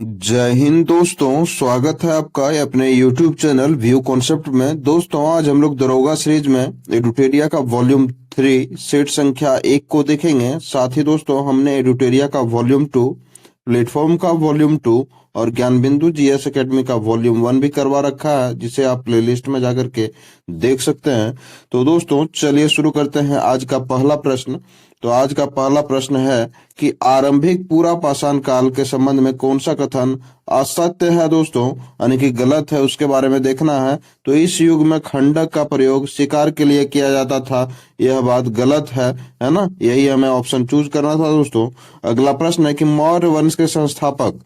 जय हिंद दोस्तों, स्वागत है आपका अपने YouTube चैनल व्यू कॉन्सेप्ट में। दोस्तों, आज हम लोग दरोगा सीरीज में एडुटेरिया का वॉल्यूम 3 सेट संख्या 1 को देखेंगे। साथ ही दोस्तों, हमने एडुटेरिया का वॉल्यूम 2, प्लेटफॉर्म का वॉल्यूम 2 और ज्ञान बिंदु जीएस एकेडमी का वॉल्यूम 1 भी करवा रखा है, जिसे आप प्लेलिस्ट में जाकर के देख सकते हैं। तो दोस्तों, चलिए शुरू करते हैं आज का पहला प्रश्न। तो आज का पहला प्रश्न है कि आरंभिक पूरा पाषाण काल के संबंध में कौन सा कथन असत्य है दोस्तों, यानी कि गलत है, उसके बारे में देखना है। तो इस युग में खंडक का प्रयोग शिकार के लिए किया जाता था, यह बात गलत है ना। यही हमें ऑप्शन चूज करना था दोस्तों। अगला प्रश्न है कि मौर्य वंश के संस्थापक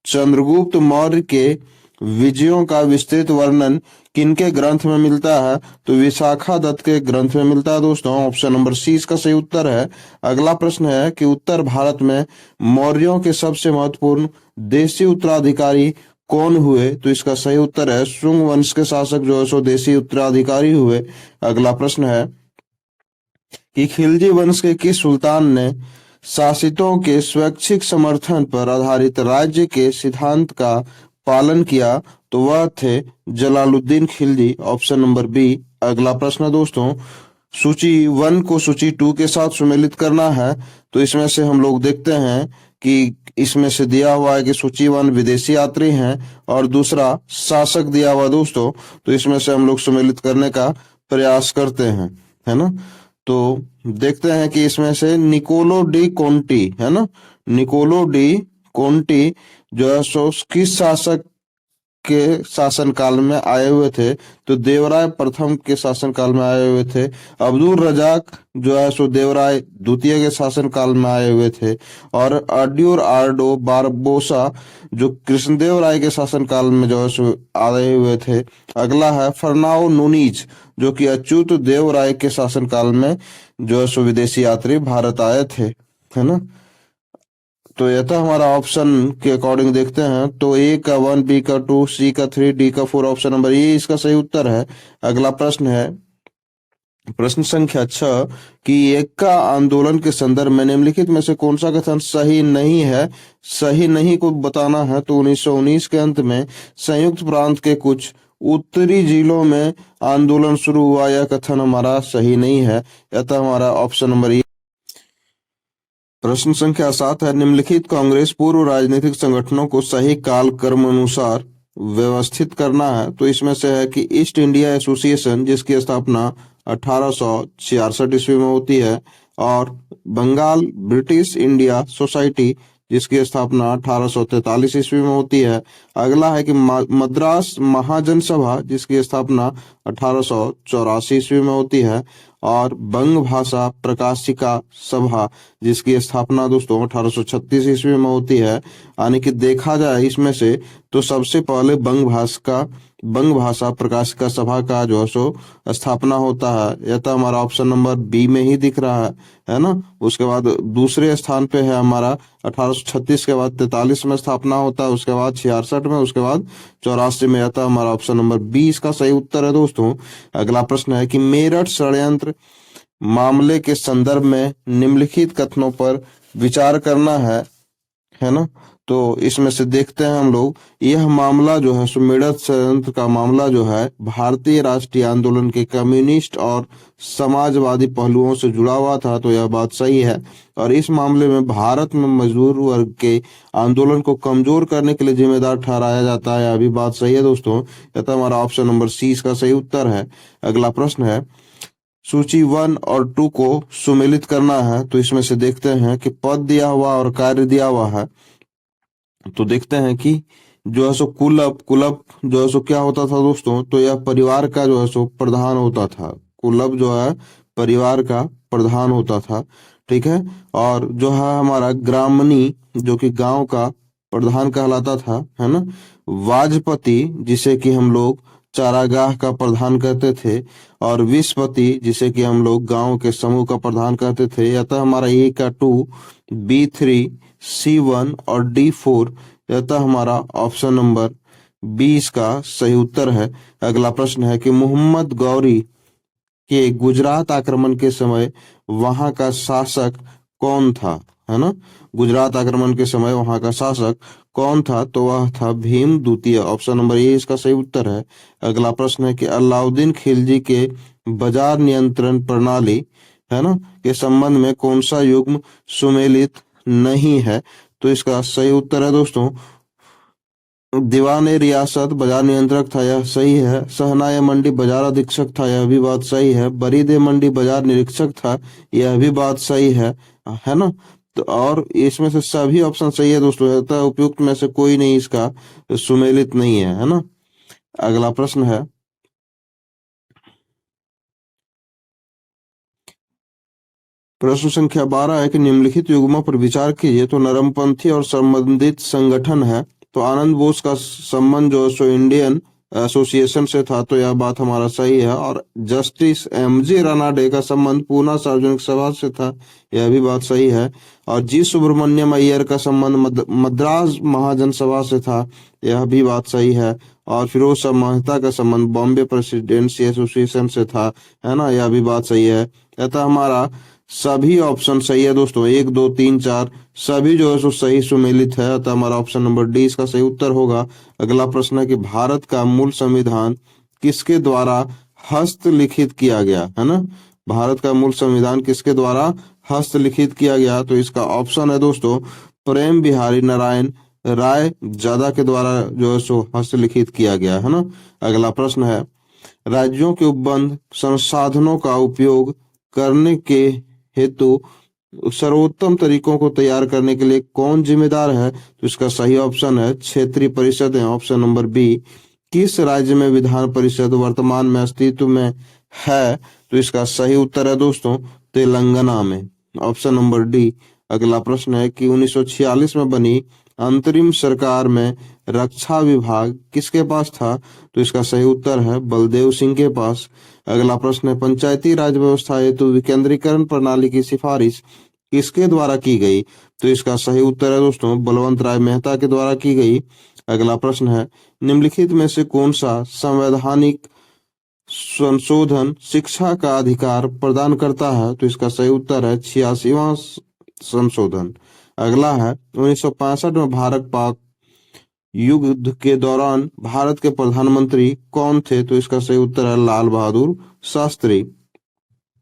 चंद्रगुप्त मौर्य के विजयों का विस्तृत वर्णन किनके ग्रंथ में मिलता है? तो विशाखा दत्त के ग्रंथ में मिलता है दोस्तों। ऑप्शन नंबर सी इसका सही उत्तर है। अगला प्रश्न है कि उत्तर भारत में मौर्यों के सबसे महत्वपूर्ण देशी उत्तराधिकारी कौन हुए? तो इसका सही उत्तर है शुंग वंश के शासक जो है सो देशी उत्तराधिकारी हुए। अगला प्रश्न है कि खिलजी वंश के किस सुल्तान ने शासितों के स्वैच्छिक समर्थन पर आधारित राज्य के सिद्धांत का पालन किया? तो वह थे Jalaluddin Khilji. Option number B. अगला प्रश्न दोस्तों, सूची 1 को सूची 2 के साथ सुमेलित करना है। तो इसमें से हम लोग देखते हैं कि इसमें से दिया हुआ है कि सूची 1 विदेशी यात्री हैं और दूसरा शासक दिया हुआ दोस्तों। तो इसमें से हम लोग सुमेलित करने का प्रयास करते हैं, है ना। तो देखते हैं कि इसमें से निकोलो डी कोंटी, है ना, निकोलो डी कोंटी जो है सो किस शासक के शासनकाल में आए हुए थे? तो देवराय प्रथम के शासनकाल में आए हुए थे। अब्दुल रजाक जो है सो देवराय द्वितीय के शासनकाल में आए हुए थे। और अड्यूर आर्डो बारबोसा जो कृष्णदेव राय के शासनकाल में जो है सो आए हुए थे। अगला है फरनाओ नूनीज जो कि अच्युत देव राय के शासनकाल में जो है सो विदेशी यात्री भारत आए थे, है ना। तो यह था हमारा ऑप्शन के अकॉर्डिंग देखते हैं। तो ए का 1, बी का 2, सी का 3, डी का 4, ऑप्शन नंबर ए इसका सही उत्तर है। अगला प्रश्न है प्रश्न संख्या 6 कि एक्का आंदोलन के संदर्भ में निम्नलिखित में से कौन सा कथन सही नहीं है? सही नहीं को बताना है। तो 1919 के अंत में संयुक्त प्रांत के कुछ उत्तरी जिलों में आंदोलन शुरू हुआ, यह कथन हमारा सही नहीं है। यह था हमारा ऑप्शन नंबर ए। प्रश्न संख्या 7 है निम्नलिखित कांग्रेस पूर्व राजनीतिक संगठनों को सही काल क्रम अनुसार व्यवस्थित करना है। तो इसमें से है कि ईस्ट इंडिया एसोसिएशन जिसकी स्थापना 1866 ईस्वी में होती है, और बंगाल ब्रिटिश इंडिया सोसाइटी जिसकी स्थापना 1843 ईस्वी में होती है। अगला है कि मद्रास महाजन सभा जिसकी स्थापना 1884 ईस्वी में होती है, और बंग भाषा प्रकाशिका सभा जिसकी स्थापना दोस्तों 1836 ईस्वी में होती है। यानी कि देखा जाए इसमें से तो सबसे पहले बंग भाषा प्रकाशिका सभा का जो है सो स्थापना होता है। यह तो हमारा ऑप्शन नंबर बी में ही दिख रहा है ना। उसके बाद दूसरे स्थान पे है हमारा 1836 के बाद 43 में स्थापना होता है, उसके बाद 66 में, उसके बाद 84 में। आता हमारा ऑप्शन नंबर बी इसका सही उत्तर है दोस्तों। अगला प्रश्न है कि मेरठ षड्यंत्र मामले के संदर्भ में निम्नलिखित कथनों पर विचार करना है ना। तो इसमें से देखते हैं हम लोग, यह मामला जो है सो मेरठ षड्यंत्र का मामला जो है भारतीय राष्ट्रीय आंदोलन के कम्युनिस्ट और समाजवादी पहलुओं से जुड़ा हुआ था। तो यह बात सही है। और इस मामले में भारत में मजदूर वर्ग के आंदोलन को कमजोर करने के लिए जिम्मेदार ठहराया जाता है, यह भी बात सही है दोस्तों। यह तो हमारा ऑप्शन नंबर सी इसका सही उत्तर है। अगला प्रश्न है सूची 1 और 2 को सुमेलित करना है। तो इसमें से देखते हैं कि पद दिया हुआ और कार्य दिया हुआ है। तो देखते हैं कि जो है सो कुलप जो है सो क्या होता था दोस्तों? तो यह परिवार का जो है सो प्रधान होता था। कुलप जो है परिवार का प्रधान होता था, ठीक है। और जो है हमारा ग्रामणी जो कि गांव का प्रधान कहलाता था, है ना। वाजपति जिसे कि हम लोग चारागाह का प्रधान कहते थे, और विस्पति जिसे कि हम लोग गांव के समूह का प्रधान कहते थे। या तो हमारा ए का 2, B3, C1 और D4। यह तो हमारा ऑप्शन नंबर 20 का सही उत्तर है। अगला प्रश्न है कि मोहम्मद गौरी के गुजरात आक्रमण के समय वहां का शासक कौन था? है ना। गुजरात आक्रमण के समय वहां का शासक कौन था? तो वह था भीम द्वितीय। ऑप्शन नंबर ए इसका सही उत्तर है। अगला प्रश्न है कि अलाउद्दीन खिलजी के बाजार नियंत्रण प्रणाली, है ना, के संबंध में कौन सा युग्म सुमेलित नहीं है? तो इसका सही उत्तर है दोस्तों दीवान ए रियासत बाजार नियंत्रक था, यह सही है। सहनाय मंडी बाजार अधीक्षक था, यह भी बात सही है। बरीदे मंडी बाजार निरीक्षक था, यह भी बात सही है ना। तो और इसमें से सभी ऑप्शन सही है दोस्तों, अतः उपयुक्त में से कोई नहीं इसका सुमेलित नहीं है ना। अगला प्रश्न है, प्रश्न संख्या 12 है कि निम्नलिखित युग्मों पर विचार कीजिए। तो नरमपंथी और संबंधित संगठन है, तो आनंद बोस का संबंध जो है सो इंडियन एसोसिएशन से था, तो यह बात हमारा सही है। और जस्टिस एमजी रानाडे का संबंध पूना सार्वजनिक सभा से था, यह भी बात सही है। और जी सुब्रमण्यम अय्यर का संबंध मद्रास महाजन सभा से था, यह भी बात सही है। और फिरोज शाह मेहता का संबंध बॉम्बे प्रेसिडेंसी एसोसिएशन से था, है ना, यह भी बात सही है। अतः हमारा सभी ऑप्शन सही है दोस्तों, 1 2 3 4 सभी जो है सो सही सुमेलित है, अतः हमारा ऑप्शन नंबर डी इसका सही उत्तर होगा। अगला प्रश्न है कि भारत का मूल संविधान किसके द्वारा हस्तलिखित किया गया, है ना। भारत का मूल संविधान किसके द्वारा हस्तलिखित किया गया? तो इसका ऑप्शन है दोस्तों प्रेम बिहारी नारायण राय जादा के द्वारा जो है सो हस्तलिखित किया गया, है ना। अगला प्रश्न है, राज्यों के उपबंध संसाधनों का उपयोग करने के हेतु सर्वोत्तम तरीकों को तैयार करने के लिए कौन जिम्मेदार है? तो इसका सही ऑप्शन है क्षेत्रीय परिषद है, ऑप्शन नंबर बी। किस राज्य में विधान परिषद वर्तमान में अस्तित्व में है? तो इसका सही उत्तर है दोस्तों तेलंगाना में, ऑप्शन नंबर डी। अगला प्रश्न है कि 1946 में बनी अंतरिम सरकार में रक्षा विभाग किसके पास था? तो इसका सही उत्तर है बलदेव सिंह के पास। अगला प्रश्न है, पंचायती राज व्यवस्था हेतु विकेंद्रीकरण प्रणाली की सिफारिश किसके द्वारा की गई? तो इसका सही उत्तर है दोस्तों बलवंत राय मेहता के द्वारा की गई। अगला प्रश्न है, निम्नलिखित में से कौन सा संवैधानिक संशोधन शिक्षा का अधिकार प्रदान करता है? तो इसका सही उत्तर है 86वां संशोधन। अगला है 1965 में भारत पाक युद्ध के दौरान भारत के प्रधानमंत्री कौन थे? तो इसका सही उत्तर है लाल बहादुर शास्त्री।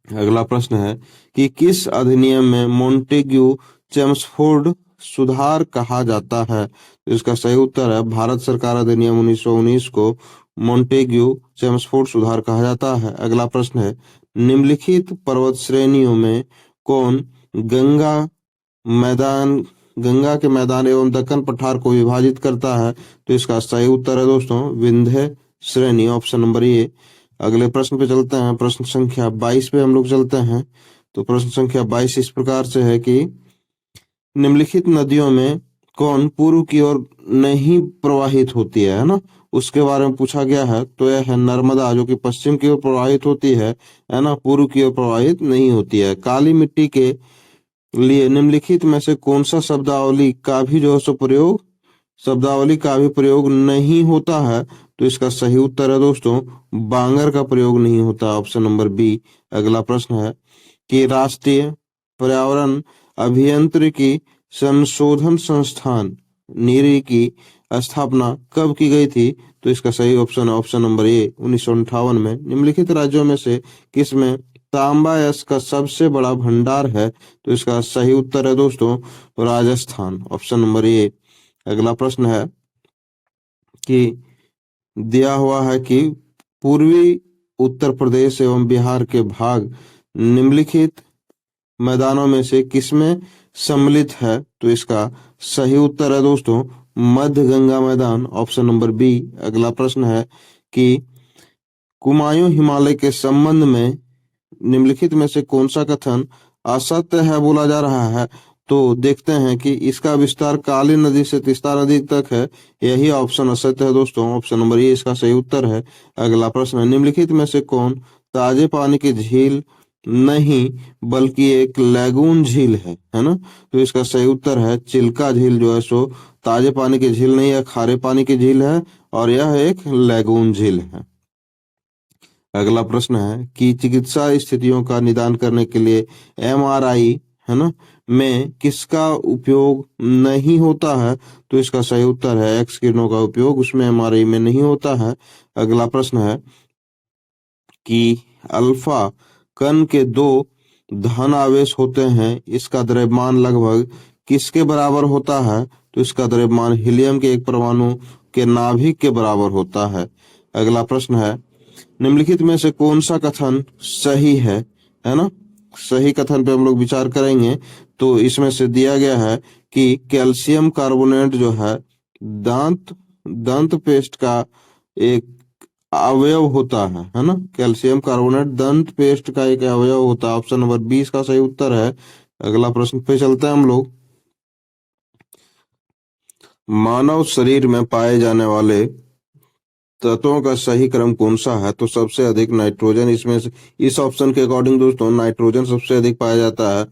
अगला प्रश्न है कि किस अधिनियम में मोंटेग्यू चेम्सफोर्ड सुधार कहा जाता है? तो इसका सही उत्तर है भारत सरकार अधिनियम 1919 को मोंटेग्यू चेम्सफोर्ड सुधार कहा जाता है। अगला प्रश्न है, निम्नलिखित पर्वत श्रेणियों में कौन गंगा मैदान गंगा के मैदान एवं दक्कन पठार को विभाजित करता है? तो इसका सही उत्तर है दोस्तों विंध्य श्रेणी, ऑप्शन नंबर ए। अगले प्रश्न पे चलते हैं, प्रश्न संख्या 22 पे हम लोग चलते हैं। तो प्रश्न संख्या 22 इस प्रकार से है कि निम्नलिखित नदियों में कौन पूर्व की ओर नहीं प्रवाहित होती है ना, उसके बारे में पूछा गया है। तो यह है नर्मदा, जो कि पश्चिम की ओर प्रवाहित होती है ना, पूर्व की ओर प्रवाहित नहीं होती है। काली मिट्टी के लिए निम्नलिखित में से कौन सा शब्दावली का भी प्रयोग नहीं होता है? तो इसका सही उत्तर है दोस्तों बांगर का प्रयोग नहीं होता, ऑप्शन नंबर बी। अगला प्रश्न है कि राष्ट्रीय पर्यावरण अभियांत्रिकी संशोधन संस्थान नीरी की स्थापना कब की गई थी? तो इसका सही ऑप्शन है ऑप्शन नंबर ए 1958 में। निम्नलिखित राज्यों में से किसमें तांबा यश का सबसे बड़ा भंडार है? तो इसका सही उत्तर है दोस्तों राजस्थान, ऑप्शन नंबर ए। अगला प्रश्न है कि दिया हुआ है कि पूर्वी उत्तर प्रदेश एवं बिहार के भाग निम्नलिखित मैदानों में से किसमें सम्मिलित है? तो इसका सही उत्तर है दोस्तों मध्य गंगा मैदान, ऑप्शन नंबर बी। अगला प्रश्न है कि कुमायूं हिमालय के संबंध में निम्नलिखित में से कौन सा कथन असत्य है बोला जा रहा है? तो देखते हैं कि इसका विस्तार काली नदी से तीस्ता नदी तक है, यही ऑप्शन असत्य है दोस्तों, ऑप्शन नंबर ए इसका सही उत्तर है। अगला प्रश्न है, निम्नलिखित में से कौन ताजे पानी की झील नहीं बल्कि एक लैगून झील है ना? तो इसका सही उत्तर है चिल्का झील, जो है सो ताजे पानी की झील नहीं है, खारे पानी की झील है, और यह एक लैगून झील है। अगला प्रश्न है कि चिकित्सा स्थितियों का निदान करने के लिए एमआरआई, है ना, में किसका उपयोग नहीं होता है? तो इसका सही उत्तर है एक्स किरणों का उपयोग उसमें एमआरआई में नहीं होता है। अगला प्रश्न है कि अल्फा कण के दो धन आवेश होते हैं, इसका द्रव्यमान लगभग किसके बराबर होता है? तो इसका द्रव्यमान हीलियम के एक परमाणु के नाभिक के बराबर होता है। अगला प्रश्न है निम्नलिखित में से कौन सा कथन सही है ना? सही कथन पे हम लोग विचार करेंगे। तो इसमें से दिया गया है कि कैल्शियम कार्बोनेट जो है दांत दंत पेस्ट का एक अवयव होता है ना? कैल्शियम कार्बोनेट दंत पेस्ट का एक अवयव होता है। ऑप्शन नंबर 20 का सही उत्तर है। अगला प्रश्न पे चलते हैं हम लोग। मानव शरीर में पाए जाने वाले तत्वों का सही क्रम कौन सा है? तो सबसे अधिक नाइट्रोजन इसमें से इस ऑप्शन के अकॉर्डिंग दोस्तों नाइट्रोजन सबसे अधिक पाया जाता है,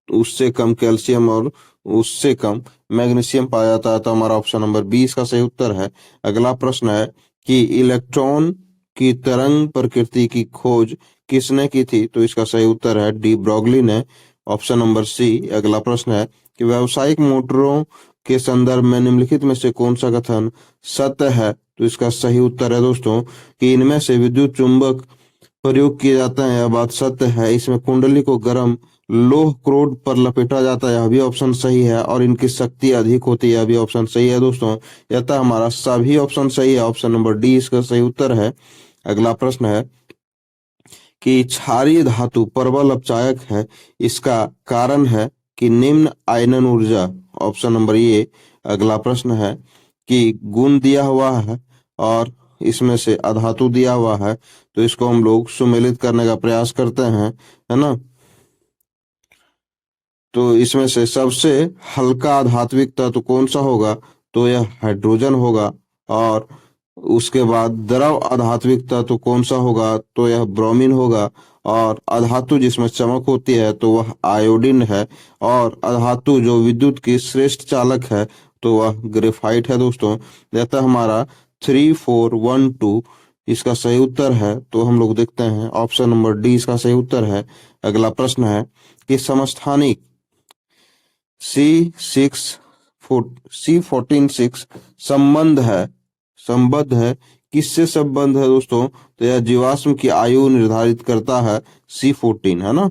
उससे कम कैल्शियम और उससे कम मैग्नीशियम पाया जाता है। तो हमारा ऑप्शन नंबर 20 का सही उत्तर है। अगला प्रश्न है कि इलेक्ट्रॉन की तरंग प्रकृति की खोज किसने की थी? तो इसका सही उत्तर है डी ब्रॉगली ने। Option number C. अगला प्रश्न है कि व्यावसायिक मोटरों के संदर्भ में निम्नलिखित में से कौन सा कथन सत्य है? तो इसका सही उत्तर है दोस्तों कि इनमें से विद्युत चुंबक प्रयोग किए जाते हैं, यह बात सत्य है। इसमें कुंडली को गर्म लोह क्रोड पर लपेटा जाता है, यह भी ऑप्शन सही है। और इनकी शक्ति अधिक होती है, यह भी ऑप्शन सही है दोस्तों। यथा हमारा सभी ऑप्शन सही है। ऑप्शन नंबर डी इसका सही उत्तर है। अगला प्रश्न है कि क्षारीय धातु प्रबल अपचायक है, इसका कारण है कि निम्न आयनन ऊर्जा। Option number A. अगला प्रश्न है कि गुण दिया हुआ है और इसमें से अधातु दिया हुआ है, तो इसको हम लोग सुमेलित करने का प्रयास करते हैं, है ना? तो इसमें से सबसे हल्का आधात्विक तत्व कौन सा होगा? तो यह हाइड्रोजन होगा। और उसके बाद द्रव आधात्विक तत्व कौन सा होगा? तो यह ब्रोमीन होगा। और अधातु जिसमें चमक होती है तो वह आयोडीन है। और अधातु जो विद्युत की श्रेष्ठ चालक है तो वह ग्रेफाइट है दोस्तों। यह हमारा 3412 इसका सही उत्तर है। तो हम लोग देखते हैं ऑप्शन नंबर डी इसका सही उत्तर है। अगला प्रश्न है कि समस्थानिक C14 6 संबद्ध है किससे संबंध है दोस्तों? तो यह जीवाश्म की आयु निर्धारित करता है। C14 है ना?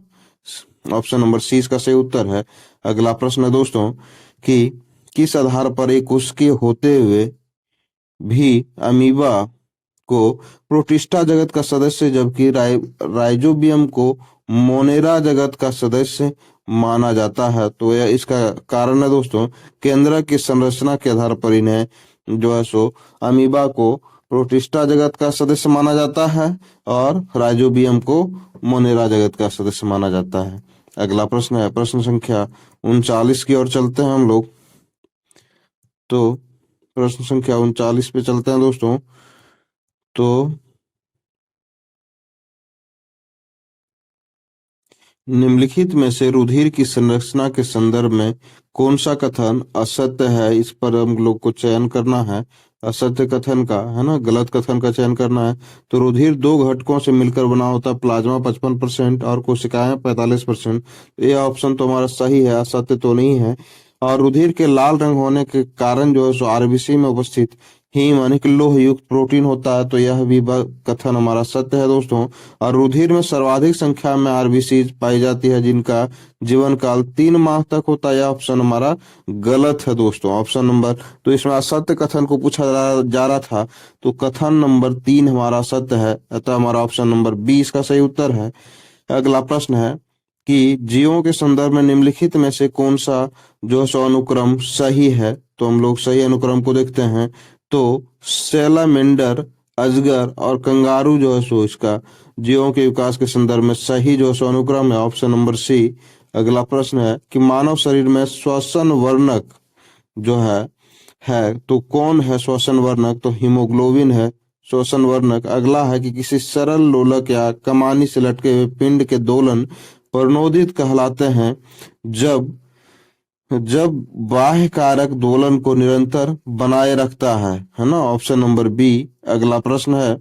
ऑप्शन नंबर सी इसका सही उत्तर है। अगला प्रश्न है दोस्तों कि किस आधार पर एक उसके होते हुए भी अमीबा को प्रोटिस्टा जगत का सदस्य जबकि राइजोबियम को मोनेरा जगत का सदस्य माना जाता है? तो यह इसका कारण है दोस्तों केंद्र की संरचना के आधार पर इन्हें जो है सो अमीबा को प्रोटिस्टा जगत का सदस्य माना जाता है और राइजोबियम को मोनेरा जगत का सदस्य माना जाता है। अगला प्रश्न है प्रश्न संख्या 39 की ओर चलते हैं हम लोग। तो प्रश्न संख्या 39 पे चलते हैं दोस्तों। तो निम्नलिखित में से रुधिर की संरचना के संदर्भ में कौन सा कथन असत्य है? इस पर हम लोग को चयन करना है असत्य कथन का, है ना? गलत कथन का चयन करना है। तो रुधिर दो घटकों से मिलकर बना होता है, प्लाज्मा 55% और कोशिकाएं 45%। यह ऑप्शन तो हमारा सही है, असत्य तो नहीं है। और रुधिर के लाल रंग होने के कारण जो है सो आरबीसी में उपस्थित हीम यानी कि लोह युक्त प्रोटीन होता है, तो यह भी कथन हमारा सत्य है दोस्तों। और रुधिर में सर्वाधिक संख्या में आरबीसी पाई जाती है जिनका जीवन काल 3 माह तक होता है। यह ऑप्शन हमारा गलत है दोस्तों। ऑप्शन नंबर तो इसमें असत्य कथन को पूछा जा रहा था, तो कथन नंबर 3 हमारा सत्य है, अतः हमारा ऑप्शन नंबर 20 का सही उत्तर है। अगला प्रश्न है कि जीवों के संदर्भ में निम्नलिखित में से कौन सा जो सो अनुक्रम सही है? तो हम लोग सही अनुक्रम को देखते हैं। तो सैलामेंडर, अजगर और कंगारू जो है सो इसका जीवों के विकास के संदर्भ में सही जो सो अनुक्रम है ऑप्शन नंबर सी। अगला प्रश्न है कि मानव शरीर में श्वसन वर्णक जो है तो कौन है श्वसन वर्णक? तो हीमोग्लोबिन है श्वसन वर्णक। अगला है कि किसी सरल लोलक या कमानी से लटके हुए पिंड के दोलन प्रणोदित कहलाते हैं जब जब बाह्य कारक दोलन को निरंतर बनाए रखता है ना? Option number B. अगला प्रश्न है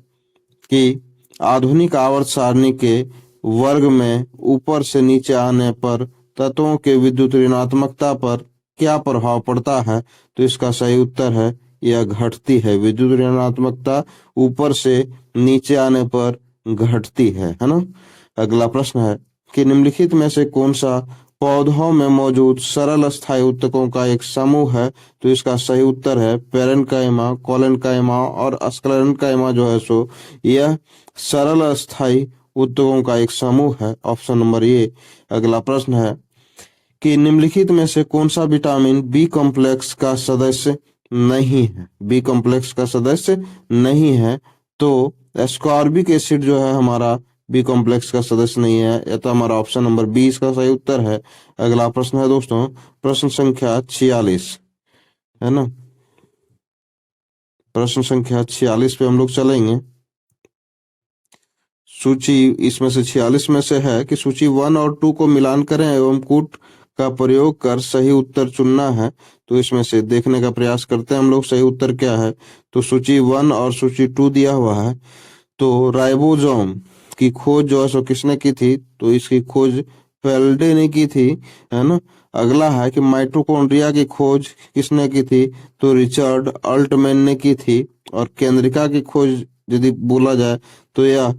कि आधुनिक आवर्त सारणी के वर्ग में ऊपर से नीचे आने पर तत्वों के विद्युत ऋणात्मकता पर क्या प्रभाव पड़ता है? तो इसका सही उत्तर है यह घटती है। विद्युत ऋणात्मकता ऊपर से नीचे आने पर घटती है ना। अगला प्रश्न है कि निम्नलिखित में से कौन सा पौधों में मौजूद सरल अस्थायी ऊतकों का एक समूह है? तो इसका सही उत्तर है पेरेन्काइमा, कोलेन्काइमा और स्क्लेरेन्काइमा जो है सो यह सरल अस्थायी ऊतकों का एक समूह है। Option number A. अगला प्रश्न है कि निम्नलिखित में से कौन सा विटामिन बी कॉम्प्लेक्स का सदस्य नहीं है? बी कॉम्प्लेक्स का सदस्य नहीं है तो एस्कॉर्बिक एसिड जो है हमारा बी कॉम्प्लेक्स का सदस्य नहीं है। यह तो हमारा ऑप्शन नंबर बी इसका सही उत्तर है। अगला प्रश्न है दोस्तों प्रश्न संख्या 46 है ना। प्रश्न संख्या 46 पे हम लोग चलेंगे। सूची इसमें से 46 में से है कि सूची 1 और 2 को मिलान करें एवं कूट का प्रयोग कर सही उत्तर चुनना है। तो इसमें से देखने का प्रयास करते हैं हम लोग सही उत्तर क्या है। तो सूची 1 और सूची 2 दिया हुआ है। तो राइबोसोम की खोज जो है सो किसने की थी? तो इसकी खोज फेल्डे ने की थी, है ना। अगला है कि माइटोकॉन्ड्रिया की खोज किसने की थी? तो रिचर्ड अल्टमैन ने की थी। और केंद्रिका की खोज यदि बोला जाए तो यह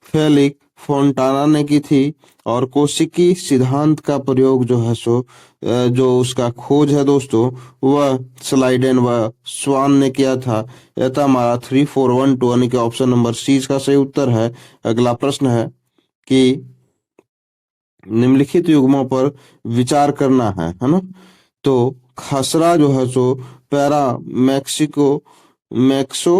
फेलिक फोंटाना ने की थी। और कोशिकी सिद्धांत का प्रयोग जो है सो जो उसका खोज है दोस्तों वह स्लाइडेन व स्वान ने किया था। यह था हमारा 3412 यानी कि ऑप्शन नंबर सी इसका सही उत्तर है। अगला प्रश्न है कि निम्नलिखित युग्मों पर विचार करना है ना। तो खसरा जो है सो पैरा मैक्सिको मैक्सो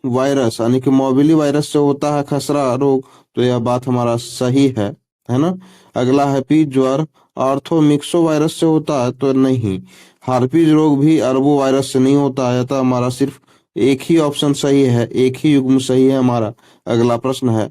वायरस यानी कि मोबिली वायरस से होता है खसरा रोग। तो यह बात हमारा सही है ना। अगला है पीज ज्वर आर्थोमिक्सो वायरस से होता है तो नहीं। हार्पीज रोग भी अरबो वायरस से नहीं होता है। तो हमारा सिर्फ एक ही ऑप्शन सही है, एक ही युग्म सही है हमारा। अगला प्रश्न है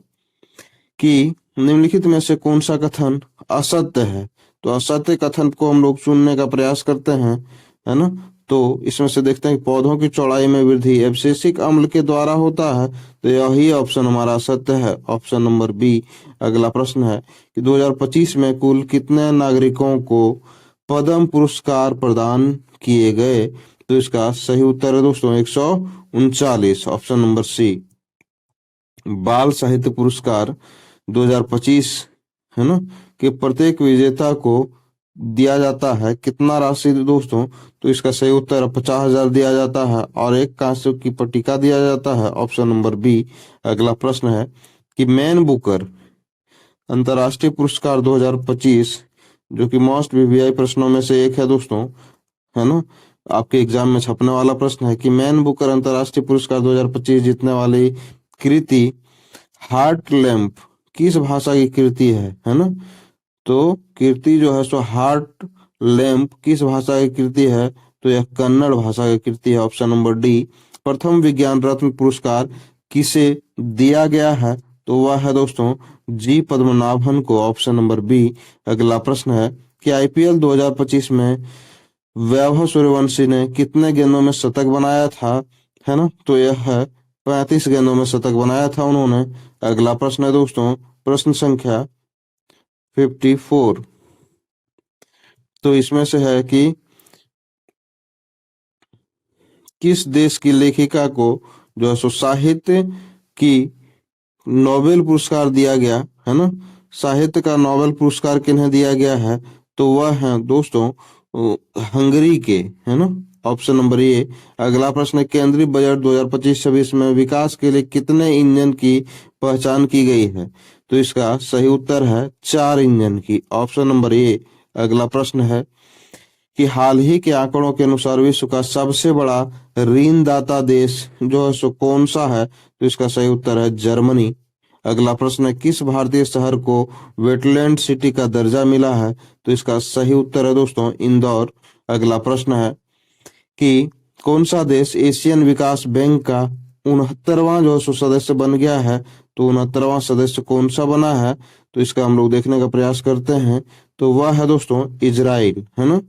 कि निम्नलिखित में से कौन सा कथन असत्य है? तो असत्य कथन को हम लोग चुनने का प्रयास करते हैं, है ना। तो इसमें से देखते हैं कि पौधों की चौड़ाई में वृद्धि एब्सिसिक अम्ल के द्वारा होता है। तो यही ऑप्शन हमारा असत्य है, ऑप्शन नंबर बी। अगला प्रश्न है कि 2025 में कुल कितने नागरिकों को पद्म पुरस्कार प्रदान किए गए? तो इसका सही उत्तर है दोस्तों 139, ऑप्शन नंबर सी। बाल साहित्य पुरस्कार 2025 है ना कि प्रत्येक विजेता को दिया जाता है कितना राशि दोस्तों? तो इसका सही उत्तर 50,000 दिया जाता है और एक कांस्य की पट्टिका दिया जाता है, ऑप्शन नंबर बी। अगला प्रश्न है कि मैन बुकर अंतर्राष्ट्रीय पुरस्कार 2025 जो कि मोस्ट वीवीआई प्रश्नों में से एक है दोस्तों, है ना। आपके एग्जाम में छपने वाला प्रश्न है कि मैन बुकर अंतर्राष्ट्रीय पुरस्कार 2025 जीतने वाली कृति हार्ट लैम्प किस भाषा की कृति है ना। तो कृति जो है सो हार्ट लैम्प किस भाषा की कृति है? तो यह कन्नड़ भाषा की कृति है, ऑप्शन नंबर डी। प्रथम विज्ञान रत्न पुरस्कार किसे दिया गया है? तो वह है दोस्तों जी पद्मनाभन को, ऑप्शन नंबर बी। अगला प्रश्न है कि आईपीएल 2025 में वैभव सूर्यवंशी ने कितने गेंदों में शतक बनाया था, है ना। तो यह है 35 गेंदों में शतक बनाया था उन्होंने। अगला प्रश्न है दोस्तों प्रश्न संख्या 54। तो इसमें से है कि किस देश की लेखिका को जो है सो साहित्य की नोबेल पुरस्कार दिया गया, है ना। साहित्य का नोबेल पुरस्कार किन्हें दिया गया है? तो वह है दोस्तों हंगरी के, है ना, ऑप्शन नंबर ए। अगला प्रश्न है केंद्रीय बजट 2025-26 में विकास के लिए कितने इंजन की पहचान की गई है? तो इसका सही उत्तर है 4 इंजन की, ऑप्शन नंबर ए। अगला प्रश्न है कि हाल ही के आंकड़ों के अनुसार विश्व का सबसे बड़ा ऋणदाता देश जो है सो कौन सा है? तो इसका सही उत्तर है जर्मनी। अगला प्रश्न है किस भारतीय शहर को वेटलैंड सिटी का दर्जा मिला है? तो इसका सही उत्तर है दोस्तों इंदौर। अगला प्रश्न है कि कौन सा देश एशियन विकास बैंक का 69वां जो है सो सदस्य बन गया है? तो 69वां सदस्य कौन सा बना है? तो इसका हम लोग देखने का प्रयास करते हैं। तो वह है दोस्तों इजराइल, है ना।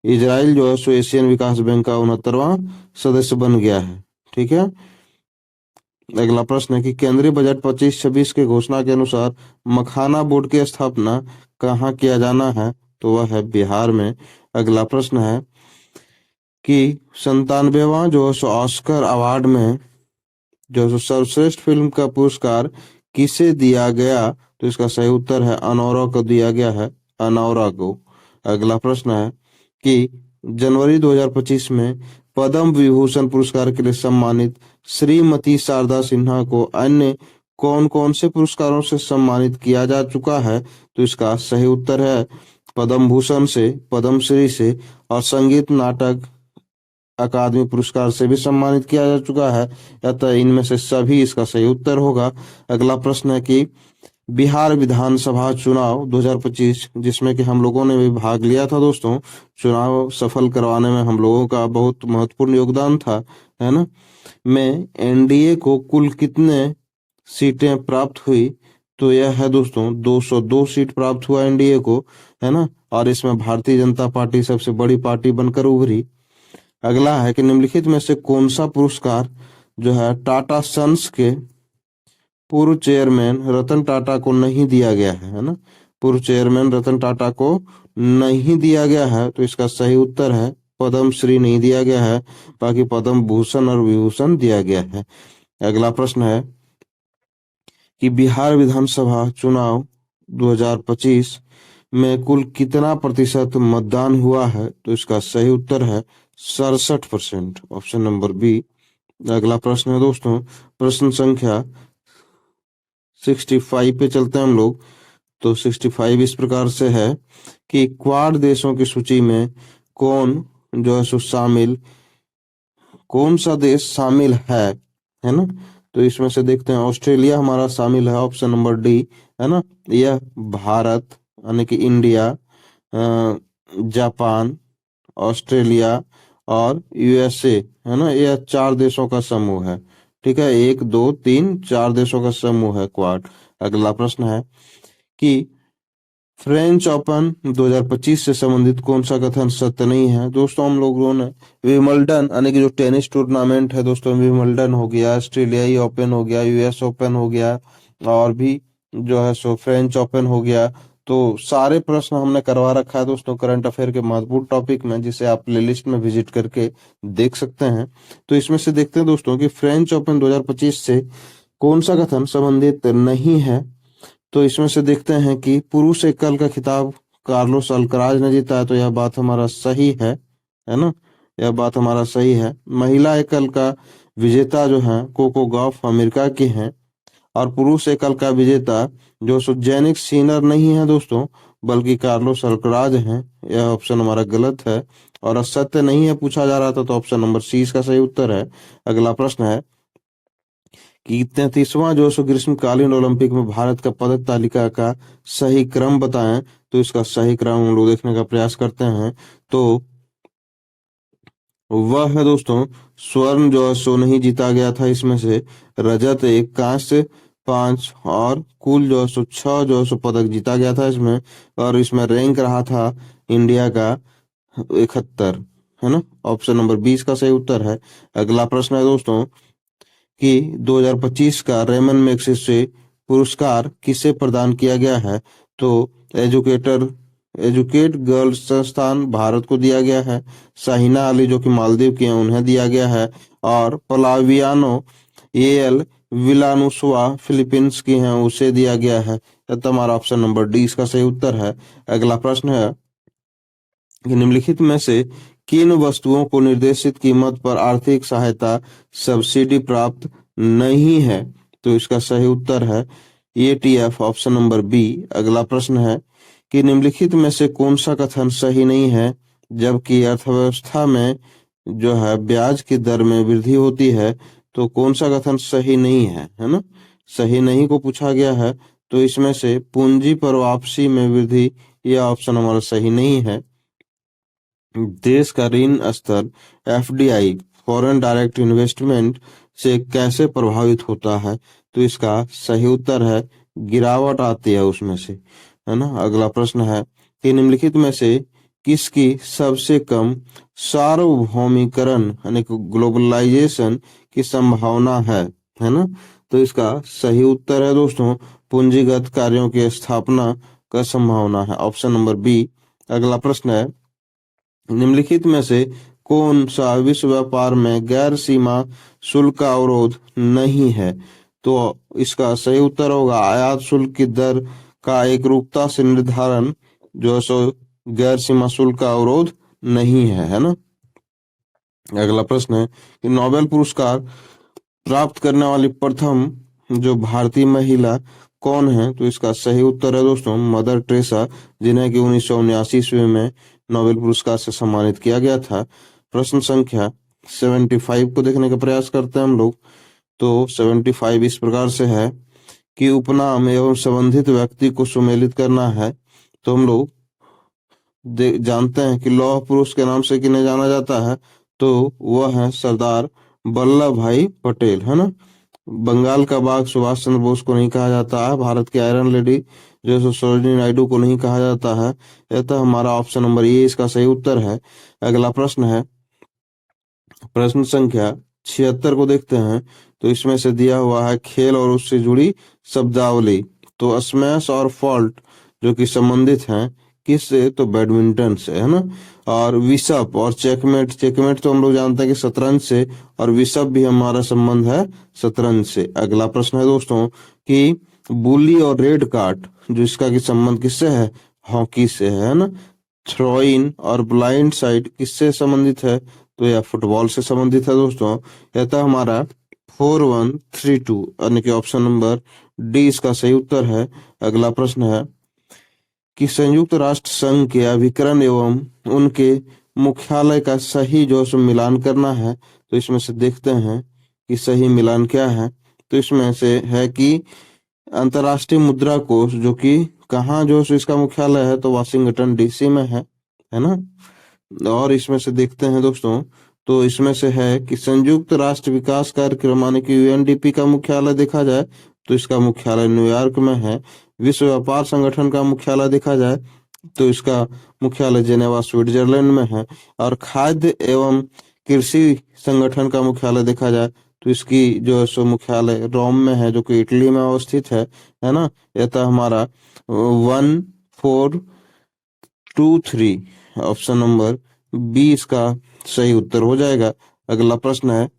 इजराइल जो है सो एशियन विकास बैंक का 69वां सदस्य बन गया है, ठीक है। अगला प्रश्न है कि केंद्रीय बजट 25-26 की घोषणा के अनुसार मखाना बोर्ड की स्थापना कहाँ किया जाना है? तो वह है बिहार में। अगला प्रश्न है कि 97वां जो है सो ऑस्कर अवार्ड में जो है सो सर्वश्रेष्ठ फिल्म का पुरस्कार किसे दिया गया? तो इसका सही उत्तर है अनौरा को दिया गया है, अनौरा को। अगला प्रश्न है कि जनवरी 2025 में पद्म विभूषण पुरस्कार के लिए सम्मानित श्रीमती शारदा सिन्हा को अन्य कौन कौन से पुरस्कारों से सम्मानित किया जा चुका है? तो इसका सही उत्तर है पद्म भूषण से, पद्मश्री से और संगीत नाटक अकादमी पुरस्कार से भी सम्मानित किया जा चुका है। अतः इनमें से सभी इसका सही उत्तर होगा। अगला प्रश्न है कि बिहार विधानसभा चुनाव 2025 जिसमें कि हम लोगों ने भी भाग लिया था दोस्तों, चुनाव सफल करवाने में हम लोगों का बहुत महत्वपूर्ण योगदान था, है ना। में एनडीए को कुल कितने सीटें प्राप्त हुई? तो यह है दोस्तों 202 सीट प्राप्त हुआ एनडीए को, है ना। और इसमें भारतीय जनता पार्टी सबसे बड़ी पार्टी बनकर उभरी। अगला है कि निम्नलिखित में से कौन सा पुरस्कार जो है टाटा सन्स के पूर्व चेयरमैन रतन टाटा को नहीं दिया गया है ना। पूर्व चेयरमैन रतन टाटा को नहीं दिया गया है, तो इसका सही उत्तर है पद्मश्री नहीं दिया गया है, बाकी पद्म भूषण और विभूषण दिया गया है। अगला प्रश्न है कि बिहार विधानसभा चुनाव 2025 में कुल कितना प्रतिशत मतदान हुआ है? तो इसका सही उत्तर है 67%, ऑप्शन नंबर बी। अगला प्रश्न है दोस्तों प्रश्न संख्या 65 पे चलते हैं हम लोग। तो 65 इस प्रकार से है कि क्वाड देशों की सूची में कौन जो है सो शामिल, कौन सा देश शामिल है ना। तो इसमें से देखते हैं ऑस्ट्रेलिया हमारा शामिल है, ऑप्शन नंबर डी, है ना। यह भारत यानी कि इंडिया, जापान, ऑस्ट्रेलिया और यूएसए, है ना, यह 4 देशों का समूह है। ठीक है, 1 2 3 4 देशों का समूह है क्वाड। अगला प्रश्न है कि फ्रेंच ओपन 2025 से संबंधित कौन सा कथन सत्य नहीं है? दोस्तों हम लोगों ने विंबलडन यानी कि जो टेनिस टूर्नामेंट है दोस्तों, विंबलडन हो गया, ऑस्ट्रेलियाई ओपन हो गया, यूएस ओपन हो गया और भी जो है सो फ्रेंच ओपन हो गया, तो सारे प्रश्न हमने करवा रखा है दोस्तों करंट अफेयर के महत्वपूर्ण टॉपिक में, जिसे आप प्लेलिस्ट में विजिट करके देख सकते हैं। तो इसमें से देखते हैं दोस्तों कि फ्रेंच ओपन 2025 से कौन सा कथन संबंधित नहीं है। तो इसमें से देखते हैं कि पुरुष एकल का खिताब कार्लोस अल्कराज ने जीता है, तो यह बात हमारा सही है ना, यह बात हमारा सही है। महिला एकल का विजेता जो है कोको गॉफ अमेरिका के हैं, और पुरुष एकल का विजेता जो जेनिक सिनर नहीं है दोस्तों, बल्कि कार्लोस अल्कराज हैं। यह ऑप्शन हमारा गलत है और सत्य नहीं है पूछा जा रहा था, तो ऑप्शन नंबर सी इसका सही उत्तर है। अगला प्रश्न है कि 33वां जो सो ग्रीष्मकालीन ओलंपिक में भारत का पदक तालिका का सही क्रम बताएं। तो इसका सही क्रम हम लोग देखने का प्रयास करते हैं, तो वह है दोस्तों स्वर्ण जो है सो नहीं जीता गया था, इसमें से रजत 1, कांस्य 5 और कुल जो है सो 6 जो है सो पदक जीता गया था इसमें, और इसमें रैंक रहा था इंडिया का 71, है ना। ऑप्शन नंबर 20 का सही उत्तर है। अगला प्रश्न है दोस्तों कि 2025 का रेमन मैग्सेसे पुरस्कार किसे प्रदान किया गया है? तो एजुकेट गर्ल्स संस्थान भारत को दिया गया है, शाहिना अली जो कि मालदीव की हैं उन्हें दिया गया है, और पलावियानो एल विलानुसवा फिलीपींस की हैं उसे दिया गया है। तो हमारा ऑप्शन नंबर डी इसका सही उत्तर है। अगला प्रश्न है कि निम्नलिखित में से किन वस्तुओं को निर्देशित कीमत पर आर्थिक सहायता सब्सिडी प्राप्त नहीं है? तो इसका सही उत्तर है एटीएफ, ऑप्शन नंबर बी। अगला प्रश्न है कि निम्नलिखित में से कौन सा कथन सही नहीं है जबकि अर्थव्यवस्था में जो है ब्याज की दर में वृद्धि होती है? तो कौन सा कथन सही नहीं है ना, सही नहीं को पूछा गया है। तो इसमें से पूंजी पर वापसी में वृद्धि, यह ऑप्शन हमारा सही नहीं है। देश का ऋण स्तर एफडीआई फॉरेन डायरेक्ट इन्वेस्टमेंट से कैसे प्रभावित होता है? तो इसका सही उत्तर है गिरावट आती है उसमें से, है ना। अगला प्रश्न है कि निम्नलिखित में से किसकी सबसे कम सार्वभौमिकरण यानी कि ग्लोबलाइजेशन की संभावना है ना। तो इसका सही उत्तर है दोस्तों पूंजीगत कार्यों की स्थापना का संभावना है, ऑप्शन नंबर बी। अगला प्रश्न है, निम्नलिखित में से कौन सा विश्व व्यापार में गैर सीमा शुल्क का अवरोध नहीं है? तो इसका सही उत्तर होगा आयात शुल्क की दर का एक रूपता से निर्धारण जो है सो गैर सीमा शुल्क का अवरोध नहीं है ना। अगला प्रश्न है कि नोबेल पुरस्कार प्राप्त करने वाली प्रथम जो भारतीय महिला कौन है? तो इसका सही उत्तर है दोस्तों मदर टेरेसा, जिन्हें कि 1979 ईस्वी में नोबेल पुरस्कार से सम्मानित किया गया था। प्रश्न संख्या 75 को देखने का प्रयास करते हैं हम लोग। तो 75 इस प्रकार से है कि उपनाम एवं संबंधित व्यक्ति को सुमेलित करना है। तो हम लोग जानते हैं कि लौह पुरुष के नाम से किन्हें जाना जाता है? तो वह है सरदार वल्लभ भाई पटेल, है ना। बंगाल का बाघ सुभाष चंद्र बोस को नहीं कहा जाता है। भारत की आयरन लेडी जो है सरोजिनी नायडू को नहीं कहा जाता है। यह तो हमारा ऑप्शन नंबर ए इसका सही उत्तर है। अगला प्रश्न है, प्रश्न संख्या 76 को देखते हैं। तो इसमें से दिया हुआ है खेल और उससे जुड़ी शब्दावली। तो स्मैश और फॉल्ट जो कि संबंधित हैं किससे? तो बैडमिंटन से, है ना। और विशप और चेकमेट, चेकमेट तो हम लोग जानते हैं कि शतरंज से, और विशप भी हमारा संबंध है शतरंज से। अगला प्रश्न है दोस्तों कि बुली और रेड कार्ड जो इसका की संबंध किससे है? हॉकी से, है ना। थ्रोइन और ब्लाइंड साइड किससे संबंधित है? तो यह फुटबॉल से संबंधित है दोस्तों। यह था हमारा 4132 यानी कि ऑप्शन नंबर डी इसका सही उत्तर है। अगला प्रश्न है कि संयुक्त राष्ट्र संघ के अभिकरण एवं उनके मुख्यालय का सही जो है मिलान करना है। तो इसमें से देखते हैं कि सही मिलान क्या है। तो इसमें से है कि अंतर्राष्ट्रीय मुद्रा कोष जो कि कहाँ जो है इसका मुख्यालय है? तो वाशिंगटन डीसी में है ना। और इसमें से देखते हैं दोस्तों, तो इसमें से है कि संयुक्त राष्ट्र विकास कार्यक्रम यानी कि यूएनडीपी का मुख्यालय देखा जाए तो इसका मुख्यालय न्यूयॉर्क में है। विश्व व्यापार संगठन का मुख्यालय देखा जाए तो इसका मुख्यालय जेनेवा स्विट्जरलैंड में है। और खाद्य एवं कृषि संगठन का मुख्यालय देखा जाए तो इसकी जो है सो मुख्यालय रोम में है जो कि इटली में अवस्थित है ना। यह था हमारा 1423 ऑप्शन नंबर बी इसका सही उत्तर हो जाएगा। अगला प्रश्न है,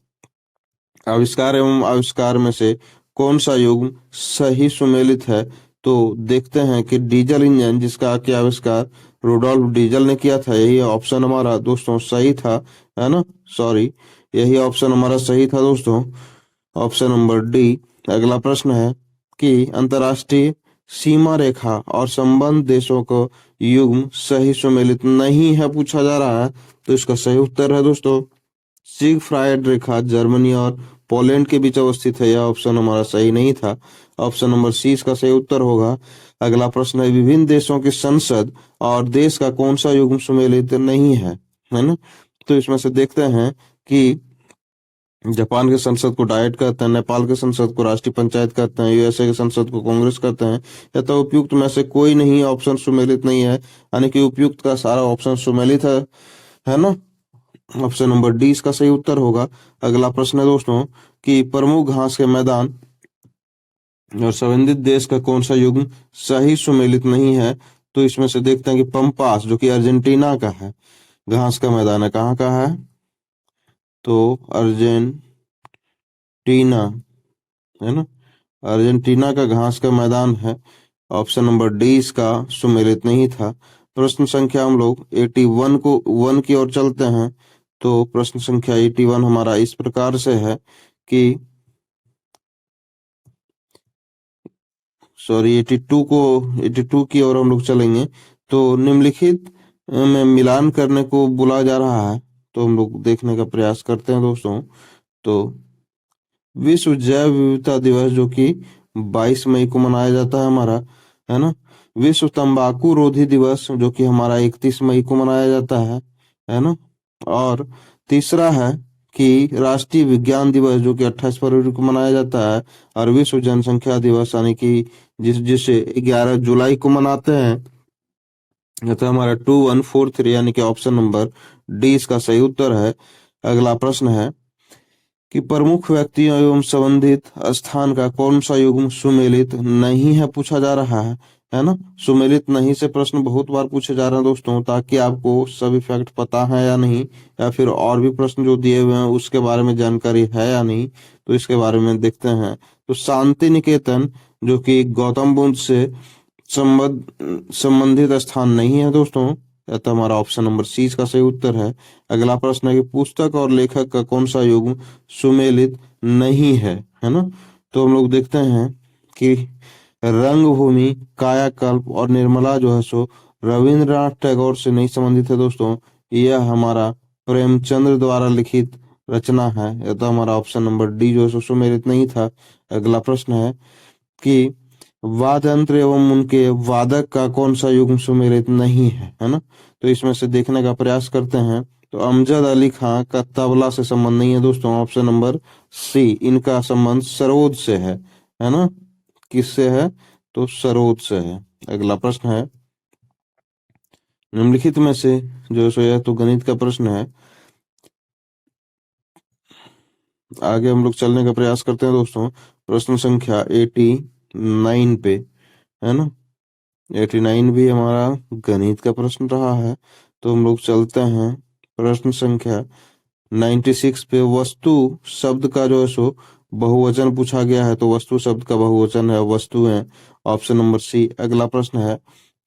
आविष्कार एवं आविष्कार में से कौन सा युग्म सही सुमेलित है? तो देखते हैं कि डीजल इंजन जिसका कि आविष्कार रुडोल्फ डीजल ने किया था, यही ऑप्शन हमारा दोस्तों सही था, है ना। सॉरी, यही ऑप्शन हमारा सही था दोस्तों, ऑप्शन नंबर डी। अगला प्रश्न है कि अंतरराष्ट्रीय सीमा रेखा और संबंध देशों को युग्म सही सुमेलित नहीं है पूछा जा रहा है। तो इसका सही उत्तर है दोस्तों सिगफ्रायड रेखा जर्मनी और पोलैंड के बीच अवस्थित है। यह ऑप्शन हमारा सही नहीं था, ऑप्शन नंबर सी इसका सही उत्तर होगा। अगला प्रश्न है, विभिन्न देशों की संसद और देश का कौन सा युग्म सुमेलित नहीं है ना। तो इसमें से देखते हैं कि जापान के संसद को डाइट कहते हैं, नेपाल के संसद को राष्ट्रीय पंचायत कहते हैं, यूएसए के संसद को कांग्रेस कहते हैं। या तो उपयुक्त में से कोई नहीं ऑप्शन सुमेलित नहीं है, यानी कि उपयुक्त का सारा ऑप्शन सुमेलित है ना। ऑप्शन नंबर डी इसका सही उत्तर होगा। अगला प्रश्न है दोस्तों कि प्रमुख घास के मैदान और संबंधित देश का कौन सा युग्म सही सुमेलित नहीं है? तो इसमें से देखते हैं कि पंपास जो कि अर्जेंटीना का है, घास का मैदान है, कहाँ का है? तो अर्जेंटीना, है ना, अर्जेंटीना का घास का मैदान है। ऑप्शन नंबर डी इसका सुमेलित नहीं था। प्रश्न संख्या हम लोग 81 को 1 की ओर चलते हैं। तो प्रश्न संख्या 81 हमारा इस प्रकार से है कि 82 की ओर हम लोग चलेंगे। तो निम्नलिखित में मिलान करने को बोला जा रहा है, तो हम लोग देखने का प्रयास करते हैं दोस्तों। तो विश्व जैव विविधता दिवस जो कि 22 मई को मनाया जाता है हमारा, है ना। विश्व तंबाकू रोधी दिवस जो कि हमारा 31 मई को मनाया जाता है ना। और तीसरा है कि राष्ट्रीय विज्ञान दिवस जो कि 28 फरवरी को मनाया जाता है। और विश्व जनसंख्या दिवस यानी कि जिसे 11 जुलाई को मनाते हैं। यह तो हमारा 2143 यानी कि ऑप्शन नंबर डी इसका सही उत्तर है। अगला प्रश्न है कि प्रमुख व्यक्तियों एवं संबंधित स्थान का कौन सा युग्म सुमेलित नहीं है पूछा जा रहा है। है ना। सुमेलित नहीं से प्रश्न बहुत बार पूछे जा रहे हैं दोस्तों, ताकि आपको सभी फैक्ट पता है या नहीं, या फिर और भी प्रश्न जो दिए हुए हैं उसके बारे में जानकारी है या नहीं, तो इसके बारे में देखते हैं। तो शांति निकेतन जो कि गौतम बुद्ध से संबंधित स्थान नहीं है दोस्तों, या तो हमारा ऑप्शन नंबर सी इसका सही उत्तर है। अगला प्रश्न है कि पुस्तक और लेखक का कौन सा युग्म सुमेलित नहीं है ना। तो हम लोग देखते हैं कि रंगभूमि, कायाकल्प और निर्मला जो है सो रविंद्रनाथ टैगोर से नहीं संबंधित है दोस्तों। यह हमारा प्रेमचंद्र द्वारा लिखित रचना है। यह तो हमारा ऑप्शन नंबर डी जो है सो सुमेलित नहीं था। अगला प्रश्न है कि वाद्य यंत्र एवं उनके वादक का कौन सा युग्म सुमेलित नहीं है ना। तो इसमें से देखने का प्रयास करते हैं। तो अमजद अली खां का तबला से संबंध नहीं है दोस्तों, ऑप्शन नंबर सी। इनका संबंध सरोद से है ना। किससे है? तो सरोद से है। अगला प्रश्न है निम्नलिखित में से जो है सो यह तो गणित का प्रश्न है। आगे हम लोग चलने का प्रयास करते हैं दोस्तों। प्रश्न संख्या 89 पे, है ना। 89 भी हमारा गणित का प्रश्न रहा है। तो हम लोग चलते हैं प्रश्न संख्या 96 पे। वस्तु शब्द का जो है सो बहुवचन पूछा गया है। तो वस्तु शब्द का बहुवचन है वस्तुएं, ऑप्शन नंबर सी। अगला प्रश्न है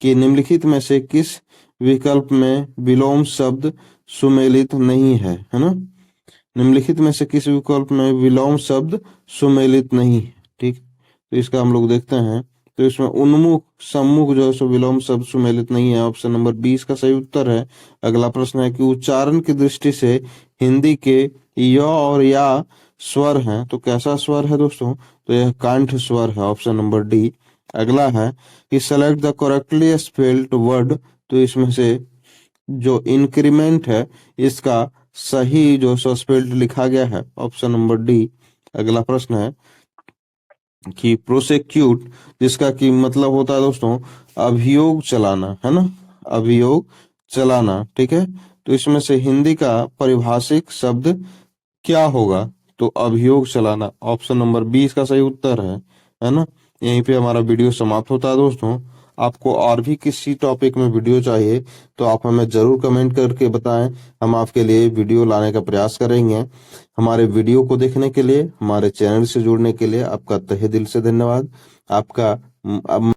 कि निम्नलिखित में से किस विकल्प में विलोम शब्द सुमेलित नहीं है ना। निम्नलिखित में से किस विकल्प में विलोम शब्द सुमेलित नहीं है, ठीक। तो इसका हम लोग देखते हैं। तो इसमें उन्मुख सम्मुख जो है सो विलोम शब्द सुमेलित नहीं है, ऑप्शन नंबर 20 का सही उत्तर है। अगला प्रश्न है कि उच्चारण की दृष्टि से हिंदी के य और या स्वर हैं, तो कैसा स्वर है दोस्तों? तो यह कंठ स्वर है, ऑप्शन नंबर डी। अगला है कि select the correctly spelled word. तो इसमें से जो इंक्रीमेंट है इसका सही जो सस्पेल्ड लिखा गया है, ऑप्शन नंबर डी। अगला प्रश्न है कि प्रोसेक्यूट, जिसका कि मतलब होता है दोस्तों अभियोग चलाना, है ना। अभियोग चलाना, ठीक है। तो इसमें से हिंदी का पारिभाषिक शब्द क्या होगा? तो अभियोग चलाना, ऑप्शन नंबर 20 का सही उत्तर है ना। यहीं पे हमारा वीडियो समाप्त होता है दोस्तों। आपको और भी किसी टॉपिक में वीडियो चाहिए तो आप हमें जरूर कमेंट करके बताएं, हम आपके लिए वीडियो लाने का प्रयास करेंगे। हमारे वीडियो को देखने के लिए, हमारे चैनल से जुड़ने के लिए आपका तहे दिल से धन्यवाद। आपका